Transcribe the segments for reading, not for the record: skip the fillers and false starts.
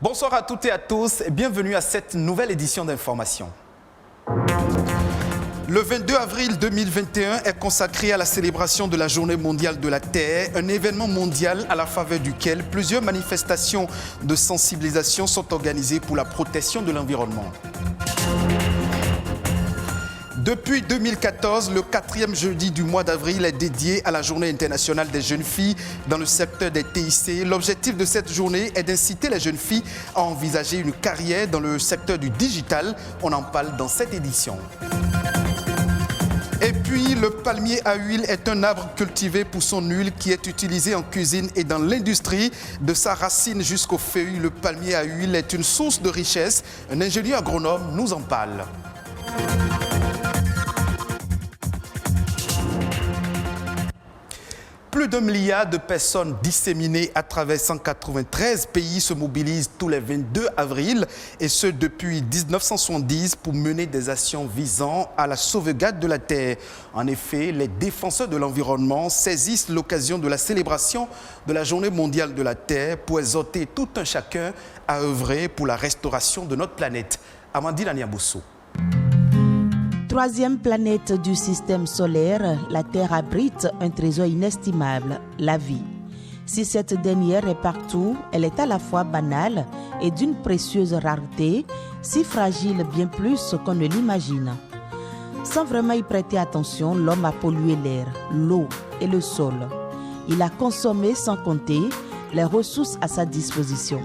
Bonsoir à toutes et à tous et bienvenue à cette nouvelle édition d'Information. Le 22 avril 2021 est consacré à la célébration de la Journée mondiale de la Terre, un événement mondial à la faveur duquel plusieurs manifestations de sensibilisation sont organisées pour la protection de l'environnement. Depuis 2014, le 4e jeudi du mois d'avril est dédié à la Journée internationale des jeunes filles dans le secteur des TIC. L'objectif de cette journée est d'inciter les jeunes filles à envisager une carrière dans le secteur du digital. On en parle dans cette édition. Et puis, le palmier à huile est un arbre cultivé pour son huile qui est utilisé en cuisine et dans l'industrie. De sa racine jusqu'aux feuilles, le palmier à huile est une source de richesse. Un ingénieur agronome nous en parle. Plus d'1 milliard de personnes disséminées à travers 193 pays se mobilisent tous les 22 avril, et ce depuis 1970 pour mener des actions visant à la sauvegarde de la Terre. En effet, les défenseurs de l'environnement saisissent l'occasion de la célébration de la Journée mondiale de la Terre pour exhorter tout un chacun à œuvrer pour la restauration de notre planète. Amandine Aniabousso. Troisième planète du système solaire, la Terre abrite un trésor inestimable, la vie. Si cette dernière est partout, elle est à la fois banale et d'une précieuse rareté, si fragile bien plus qu'on ne l'imagine. Sans vraiment y prêter attention, l'homme a pollué l'air, l'eau et le sol. Il a consommé sans compter les ressources à sa disposition.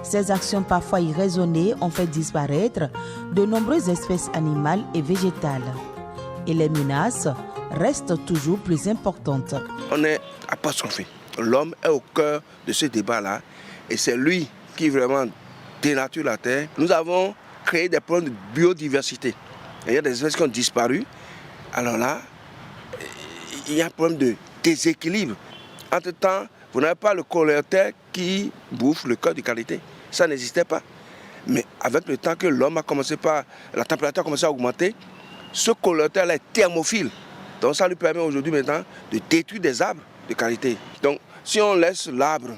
Ces actions parfois irraisonnées ont fait disparaître de nombreuses espèces animales et végétales. Et les menaces restent toujours plus importantes. On est apostrophé. L'homme est au cœur de ce débat-là et c'est lui qui vraiment dénature la Terre. Nous avons créé des problèmes de biodiversité. Il y a des espèces qui ont disparu. Alors là, il y a un problème de déséquilibre. Entre-temps, vous n'avez pas le coléoptère qui bouffe le cœur de qualité. Ça n'existait pas. Mais avec le temps que l'homme a commencé la température a commencé à augmenter, ce coléoptère est thermophile. Donc ça lui permet aujourd'hui maintenant de détruire des arbres de qualité. Donc si on laisse l'arbre,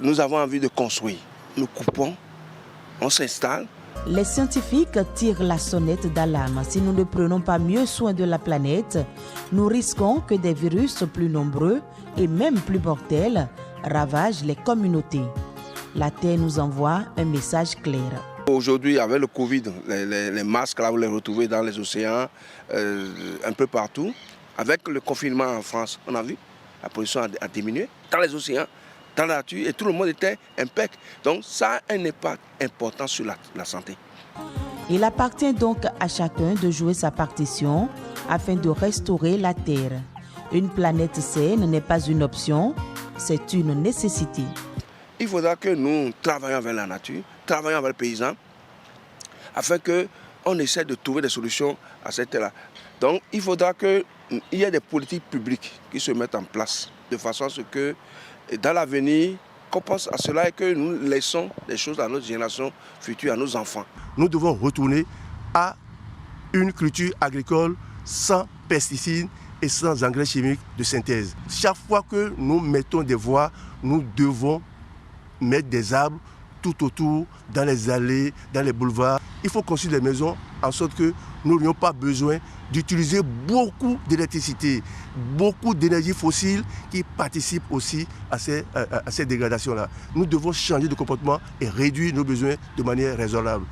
nous avons envie de construire. Nous coupons, on s'installe. Les scientifiques tirent la sonnette d'alarme. Si nous ne prenons pas mieux soin de la planète, nous risquons que des virus plus nombreux et même plus mortels ravagent les communautés. La Terre nous envoie un message clair. Aujourd'hui, avec le Covid, les masques, là, vous les retrouvez dans les océans, un peu partout. Avec le confinement en France, on a vu, la pollution a diminué dans les océans, dans la nature, et tout le monde était impeccable. Donc ça a un impact important sur la santé. Il appartient donc à chacun de jouer sa partition afin de restaurer la Terre. Une planète saine n'est pas une option, c'est une nécessité. Il faudra que nous travaillions avec la nature, travaillions avec les paysans, afin qu'on essaie de trouver des solutions à cette terre-là. Donc il faudra qu'il y ait des politiques publiques qui se mettent en place, de façon à ce que dans l'avenir, qu'on pense à cela et que nous laissons des choses à notre génération future, à nos enfants. Nous devons retourner à une culture agricole sans pesticides et sans engrais chimiques de synthèse. Chaque fois que nous mettons des voies, nous devons mettre des arbres tout autour, dans les allées, dans les boulevards. Il faut construire des maisons en sorte que nous n'ayons pas besoin d'utiliser beaucoup d'électricité, beaucoup d'énergie fossile qui participent aussi à ces dégradations-là. Nous devons changer de comportement et réduire nos besoins de manière raisonnable.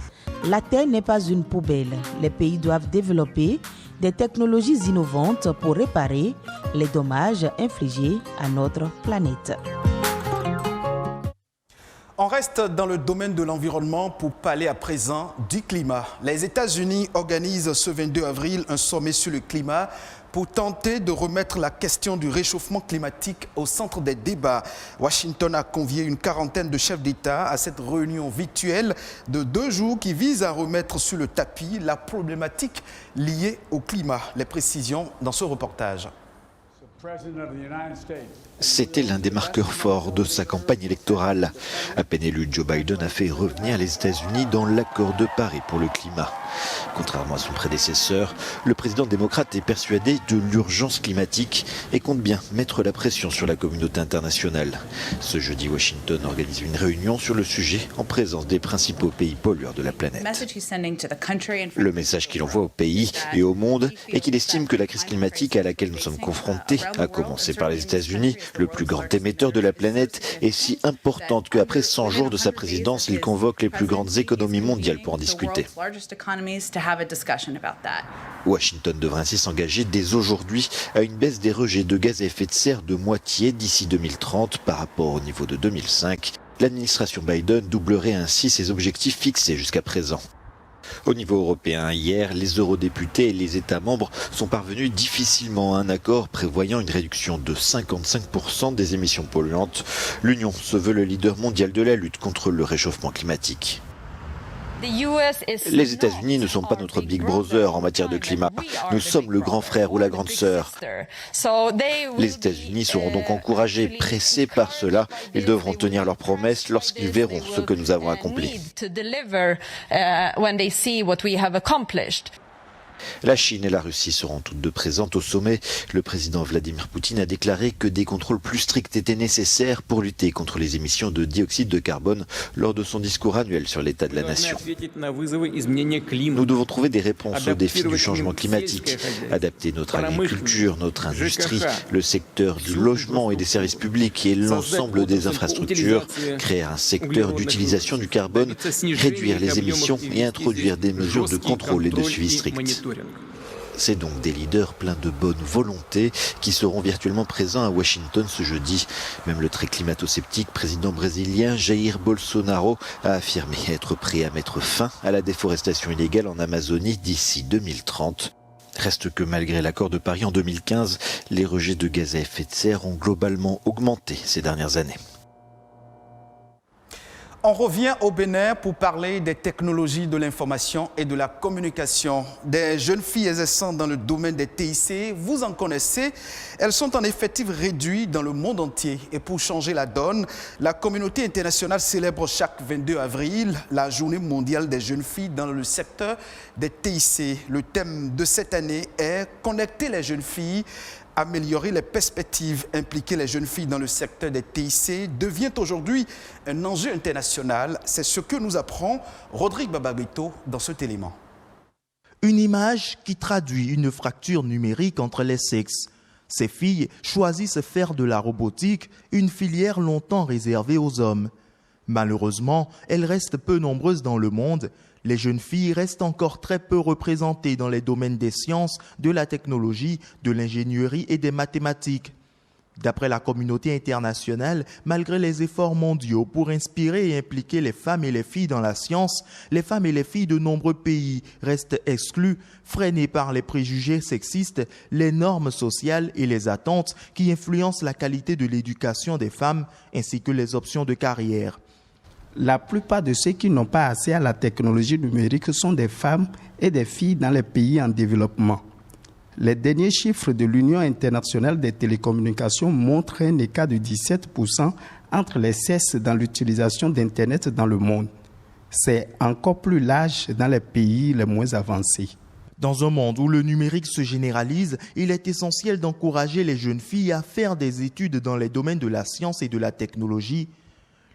La Terre n'est pas une poubelle. Les pays doivent développer des technologies innovantes pour réparer les dommages infligés à notre planète. On reste dans le domaine de l'environnement pour parler à présent du climat. Les États-Unis organisent ce 22 avril un sommet sur le climat pour tenter de remettre la question du réchauffement climatique au centre des débats. Washington a convié une quarantaine de chefs d'État à cette réunion virtuelle de 2 jours qui vise à remettre sur le tapis la problématique liée au climat. Les précisions dans ce reportage. C'était l'un des marqueurs forts de sa campagne électorale. À peine élu, Joe Biden a fait revenir les États-Unis dans l'accord de Paris pour le climat. Contrairement à son prédécesseur, le président démocrate est persuadé de l'urgence climatique et compte bien mettre la pression sur la communauté internationale. Ce jeudi, Washington organise une réunion sur le sujet en présence des principaux pays pollueurs de la planète. Le message qu'il envoie au pays et au monde est qu'il estime que la crise climatique à laquelle nous sommes confrontés, à commencer par les États-Unis, le plus grand émetteur de la planète, est si importante qu'après 100 jours de sa présidence, il convoque les plus grandes économies mondiales pour en discuter. Washington devrait ainsi s'engager dès aujourd'hui à une baisse des rejets de gaz à effet de serre de moitié d'ici 2030 par rapport au niveau de 2005. L'administration Biden doublerait ainsi ses objectifs fixés jusqu'à présent. Au niveau européen, hier, les eurodéputés et les États membres sont parvenus difficilement à un accord prévoyant une réduction de 55% des émissions polluantes. L'Union se veut le leader mondial de la lutte contre le réchauffement climatique. Les États-Unis ne sont pas notre Big Brother en matière de climat. Nous sommes le grand frère ou la grande sœur. Les États-Unis seront donc encouragés, pressés par cela. Ils devront tenir leurs promesses lorsqu'ils verront ce que nous avons accompli. La Chine et la Russie seront toutes deux présentes au sommet. Le président Vladimir Poutine a déclaré que des contrôles plus stricts étaient nécessaires pour lutter contre les émissions de dioxyde de carbone lors de son discours annuel sur l'état de la nation. Nous devons trouver des réponses aux défis du changement climatique, adapter notre agriculture, notre industrie, le secteur du logement et des services publics et l'ensemble des infrastructures, créer un secteur d'utilisation du carbone, réduire les émissions et introduire des mesures de contrôle et de suivi strict. C'est donc des leaders pleins de bonne volonté qui seront virtuellement présents à Washington ce jeudi. Même le très climato-sceptique président brésilien Jair Bolsonaro a affirmé être prêt à mettre fin à la déforestation illégale en Amazonie d'ici 2030. Reste que malgré l'accord de Paris en 2015, les rejets de gaz à effet de serre ont globalement augmenté ces dernières années. On revient au Bénin pour parler des technologies de l'information et de la communication. Des jeunes filles exerçant dans le domaine des TIC, vous en connaissez, elles sont en effectif réduit dans le monde entier. Et pour changer la donne, la communauté internationale célèbre chaque 22 avril la journée mondiale des jeunes filles dans le secteur des TIC. Le thème de cette année est « Connecter les jeunes filles ». Améliorer les perspectives, impliquer les jeunes filles dans le secteur des TIC devient aujourd'hui un enjeu international. C'est ce que nous apprend Rodrigue Babagrito dans cet élément. Une image qui traduit une fracture numérique entre les sexes. Ces filles choisissent faire de la robotique, une filière longtemps réservée aux hommes. Malheureusement, elles restent peu nombreuses dans le monde. Les jeunes filles restent encore très peu représentées dans les domaines des sciences, de la technologie, de l'ingénierie et des mathématiques. D'après la communauté internationale, malgré les efforts mondiaux pour inspirer et impliquer les femmes et les filles dans la science, les femmes et les filles de nombreux pays restent exclues, freinées par les préjugés sexistes, les normes sociales et les attentes qui influencent la qualité de l'éducation des femmes ainsi que les options de carrière. La plupart de ceux qui n'ont pas accès à la technologie numérique sont des femmes et des filles dans les pays en développement. Les derniers chiffres de l'Union internationale des télécommunications montrent un écart de 17% entre les sexes dans l'utilisation d'Internet dans le monde. C'est encore plus large dans les pays les moins avancés. Dans un monde où le numérique se généralise, il est essentiel d'encourager les jeunes filles à faire des études dans les domaines de la science et de la technologie.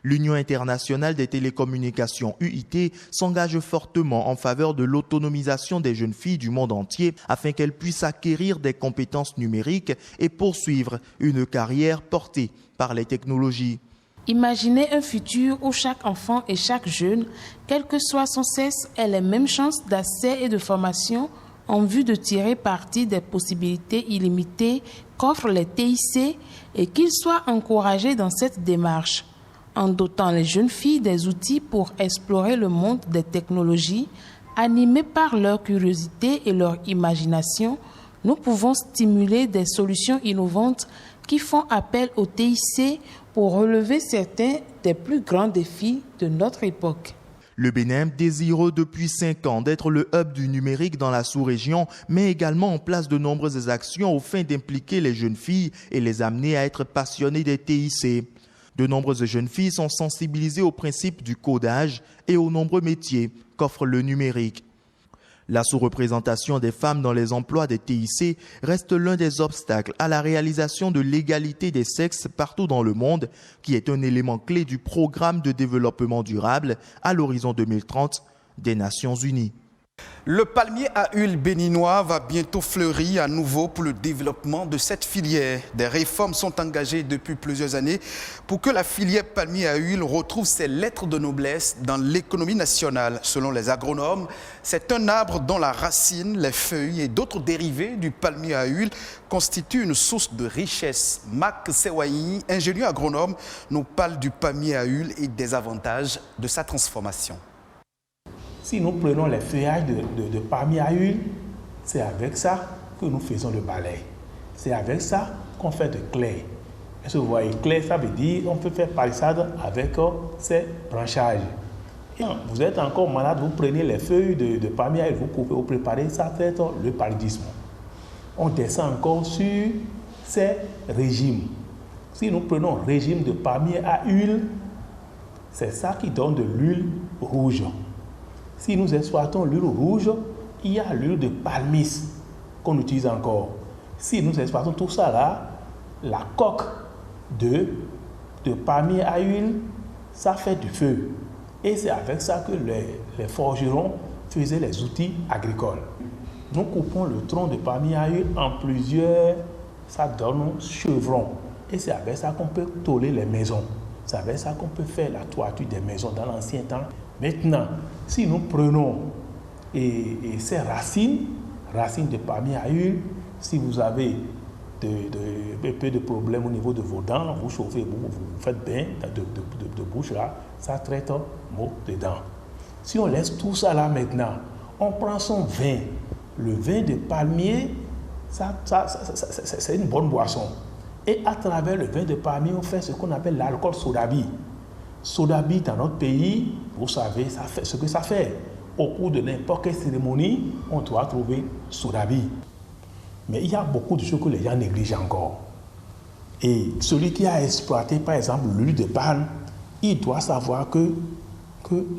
L'Union internationale des télécommunications UIT s'engage fortement en faveur de l'autonomisation des jeunes filles du monde entier afin qu'elles puissent acquérir des compétences numériques et poursuivre une carrière portée par les technologies. Imaginez un futur où chaque enfant et chaque jeune, quel que soit son sexe, ait les mêmes chances d'accès et de formation en vue de tirer parti des possibilités illimitées qu'offrent les TIC et qu'ils soient encouragés dans cette démarche. En dotant les jeunes filles des outils pour explorer le monde des technologies, animées par leur curiosité et leur imagination, nous pouvons stimuler des solutions innovantes qui font appel au TIC pour relever certains des plus grands défis de notre époque. Le Bénin, désireux depuis 5 ans d'être le hub du numérique dans la sous-région, met également en place de nombreuses actions aux fins d'impliquer les jeunes filles et les amener à être passionnées des TIC. De nombreuses jeunes filles sont sensibilisées au principe du codage et aux nombreux métiers qu'offre le numérique. La sous-représentation des femmes dans les emplois des TIC reste l'un des obstacles à la réalisation de l'égalité des sexes partout dans le monde, qui est un élément clé du programme de développement durable à l'horizon 2030 des Nations Unies. Le palmier à huile béninois va bientôt fleurir à nouveau pour le développement de cette filière. Des réformes sont engagées depuis plusieurs années pour que la filière palmier à huile retrouve ses lettres de noblesse dans l'économie nationale. Selon les agronomes, c'est un arbre dont la racine, les feuilles et d'autres dérivés du palmier à huile constituent une source de richesse. Marc Sewayi, ingénieur agronome, nous parle du palmier à huile et des avantages de sa transformation. Si nous prenons les feuillages de palmier à huile, c'est avec ça que nous faisons le balai. C'est avec ça qu'on fait de clair. Est-ce que vous voyez, clair, ça veut dire qu'on peut faire palissade avec ces branchages. Et vous êtes encore malade, vous prenez les feuilles de palmier à huile, vous coupez, vous préparez, ça traite le paludisme. On descend encore sur ces régimes. Si nous prenons le régime de palmier à huile, c'est ça qui donne de l'huile rouge. Si nous exploitons l'huile rouge, il y a l'huile de palmiste qu'on utilise encore. Si nous exploitons tout ça là, la coque de palmier à huile, ça fait du feu. Et c'est avec ça que les forgerons faisaient les outils agricoles. Nous coupons le tronc de palmier à huile en plusieurs, ça donne un chevron. Et c'est avec ça qu'on peut tôler les maisons. C'est avec ça qu'on peut faire la toiture des maisons dans l'ancien temps. Maintenant, si nous prenons ces racines de palmier à huile, si vous avez un peu de problème au niveau de vos dents, vous chauffez, vous faites bien de bouche là, ça traite mot de dents. Si on laisse tout ça là maintenant, on prend son vin. Le vin de palmier, c'est une bonne boisson. Et à travers le vin de palmier, on fait ce qu'on appelle l'alcool sodabi. Sodabi, dans notre pays, vous savez ça fait ce que ça fait. Au cours de n'importe quelle cérémonie, on doit trouver sodabi. Mais il y a beaucoup de choses que les gens négligent encore. Et celui qui a exploité, par exemple, l'huile de palme, il doit savoir que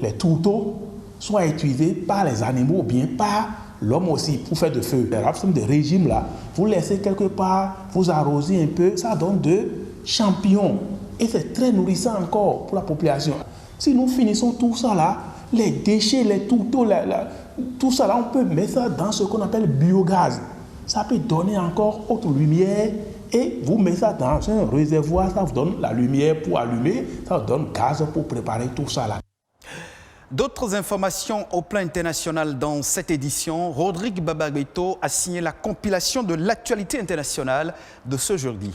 les tourteaux soient utilisés par les animaux ou bien par l'homme aussi pour faire de feu. Les rapsums de régime là, vous laissez quelque part, vous arrosez un peu, ça donne de champignons. Et c'est très nourrissant encore pour la population. Si nous finissons tout ça là, les déchets, les tourteaux, tout ça là, on peut mettre ça dans ce qu'on appelle biogaz. Ça peut donner encore autre lumière et vous mettez ça dans un réservoir, ça vous donne la lumière pour allumer, ça vous donne gaz pour préparer tout ça là. D'autres informations au plan international dans cette édition. Rodrigue Babagueto a signé la compilation de l'actualité internationale de ce jeudi.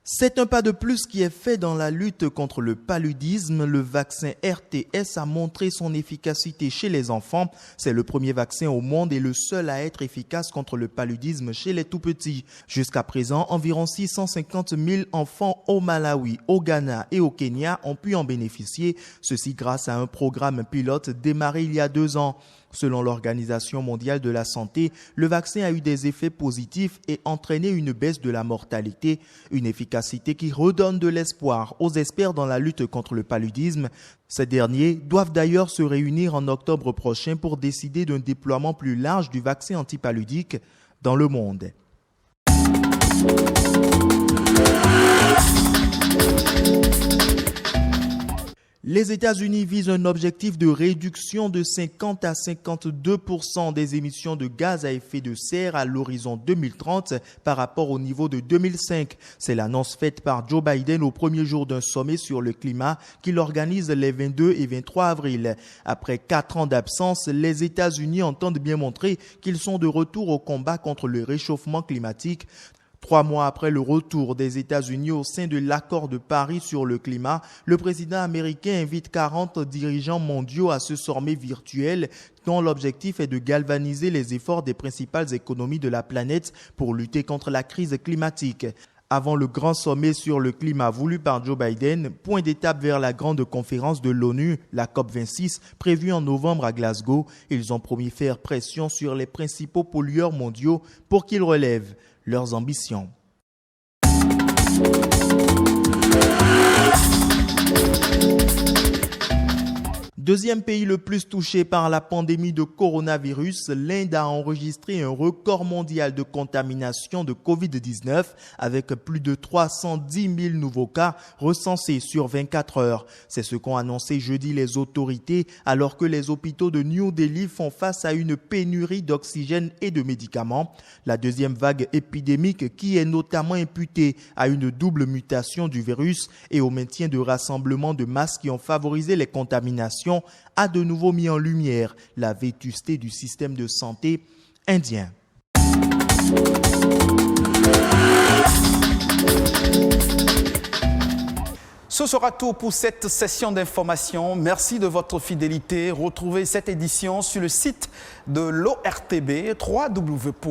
C'est un pas de plus qui est fait dans la lutte contre le paludisme. Le vaccin RTS a montré son efficacité chez les enfants. C'est le premier vaccin au monde et le seul à être efficace contre le paludisme chez les tout-petits. Jusqu'à présent, environ 650 000 enfants au Malawi, au Ghana et au Kenya ont pu en bénéficier. Ceci grâce à un programme pilote démarré il y a 2 ans. Selon l'Organisation mondiale de la santé, le vaccin a eu des effets positifs et entraîné une baisse de la mortalité, une efficacité qui redonne de l'espoir aux experts dans la lutte contre le paludisme. Ces derniers doivent d'ailleurs se réunir en octobre prochain pour décider d'un déploiement plus large du vaccin antipaludique dans le monde. Les États-Unis visent un objectif de réduction de 50 à 52% des émissions de gaz à effet de serre à l'horizon 2030 par rapport au niveau de 2005. C'est l'annonce faite par Joe Biden au premier jour d'un sommet sur le climat qu'il organise les 22 et 23 avril. Après 4 ans d'absence, les États-Unis entendent bien montrer qu'ils sont de retour au combat contre le réchauffement climatique. 3 mois après le retour des États-Unis au sein de l'accord de Paris sur le climat, le président américain invite 40 dirigeants mondiaux à ce sommet virtuel dont l'objectif est de galvaniser les efforts des principales économies de la planète pour lutter contre la crise climatique. avant le grand sommet sur le climat voulu par Joe Biden, point d'étape vers la grande conférence de l'ONU, la COP26, prévue en novembre à Glasgow. Ils ont promis faire pression sur les principaux pollueurs mondiaux pour qu'ils relèvent leurs ambitions. Deuxième pays le plus touché par la pandémie de coronavirus, l'Inde a enregistré un record mondial de contamination de Covid-19 avec plus de 310 000 nouveaux cas recensés sur 24 heures. C'est ce qu'ont annoncé jeudi les autorités alors que les hôpitaux de New Delhi font face à une pénurie d'oxygène et de médicaments. La deuxième vague épidémique, qui est notamment imputée à une double mutation du virus et au maintien de rassemblements de masse qui ont favorisé les contaminations, a de nouveau mis en lumière la vétusté du système de santé indien. Ce sera tout pour cette session d'information. Merci de votre fidélité. Retrouvez cette édition sur le site de l'ORTB, www.ortb.bj.